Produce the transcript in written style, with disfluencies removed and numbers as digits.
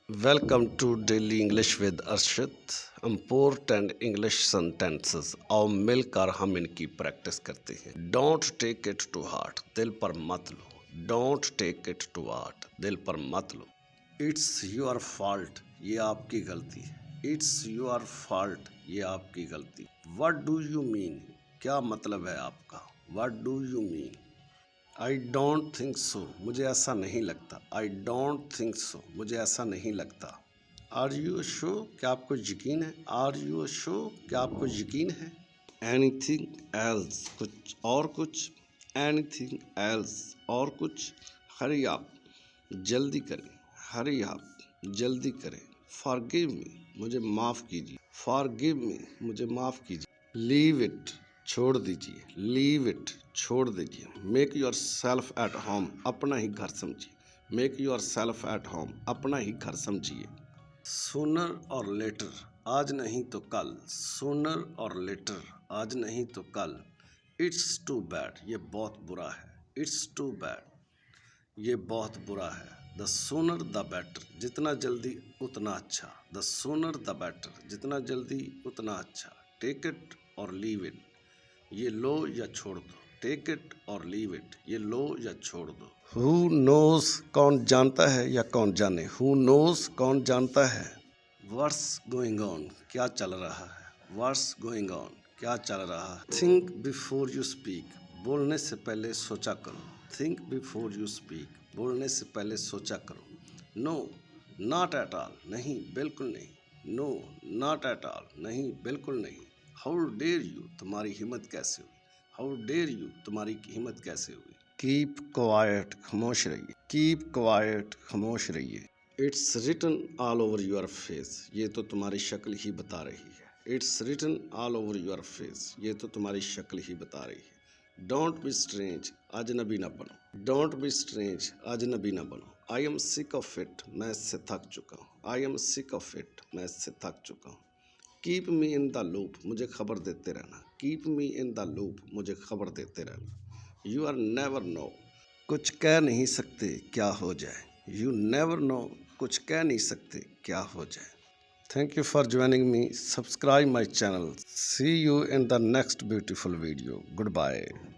Welcome to Daily English with Arshit. Important English sentences आओ मिलकर हम इनकी प्रैक्टिस करते हैं. Don't take it to heart. दिल पर मत लो. Don't take it to heart. दिल पर मत लो. It's your fault. ये आपकी गलती है. It's your fault. ये आपकी गलती. What do you mean? क्या मतलब है आपका? What do you mean? I don't think so, मुझे ऐसा नहीं लगता. आई डोंट थिंक सो, मुझे ऐसा नहीं लगता. आर यू शो, क्या आपको यकीन है? आर यू शो, क्या आपको यकीन है? एनीथिंग एल्स, कुछ और कुछ. एनीथिंग एल्स, और कुछ. हरी आप, जल्दी करें. हरी आप, जल्दी करें. फॉरगिव मी, मुझे माफ़ कीजिए. फॉरगिव मी, मुझे माफ़ कीजिए. लीव इट, छोड़ दीजिए. लीव इट, छोड़ दीजिए. Make your self at home, अपना ही घर समझिए. Make your self at home, अपना ही घर समझिए. सूनर और लेटर, आज नहीं तो कल. सूनर और लेटर, आज नहीं तो कल. इट्स टू बैड, ये बहुत बुरा है. इट्स टू बैड, ये बहुत बुरा है. द सूनर द बेटर, जितना जल्दी उतना अच्छा. द सूनर द बेटर, जितना जल्दी उतना अच्छा. टेक इट और लीव इट, ये लो या छोड़ दो. टेक इट और लीव इट, ये लो या छोड़ दो. हु नोज, कौन जानता है या कौन जाने. हु नोज, कौन जानता है. व्हाट्स गोइंग ऑन, क्या चल रहा है. व्हाट्स गोइंग ऑन, क्या चल रहा है. थिंक बिफोर यू स्पीक, बोलने से पहले सोचा करो. थिंक बिफोर यू स्पीक, बोलने से पहले सोचा करो. नो नॉट एट ऑल, नहीं बिल्कुल नहीं. नो नॉट एट ऑल, नहीं बिल्कुल नहीं. हाउ डेयर यू, तुम्हारी हिम्मत कैसे हुई. हाउ डेयर यू, तुम्हारी हिम्मत कैसे हुई. कीप क्वाइट, खामोश रहिए. कीप क्वाइट, खामोश रहिए. It's written all over your face, ये तो तुम्हारी शक्ल ही बता रही है. It's written all over your face, ये तो तुम्हारी शक्ल ही बता रही है. डोंट बी स्ट्रेंज, अजनबी ना बनो. डोंट बी स्ट्रेंज, अजनबी ना बनो. I am sick of it, मैं इससे थक चुका हूँ. I am sick of it, मैं इससे थक चुका हूँ. Keep me in the loop, मुझे खबर देते रहना. Keep me in the loop, मुझे खबर देते रहना. यू आर नेवर नो, कुछ कह नहीं सकते क्या हो जाए. यू नेवर नो, कुछ कह नहीं सकते क्या हो जाए. Thank you for joining me. Subscribe my channel. See you in the next beautiful video. Goodbye.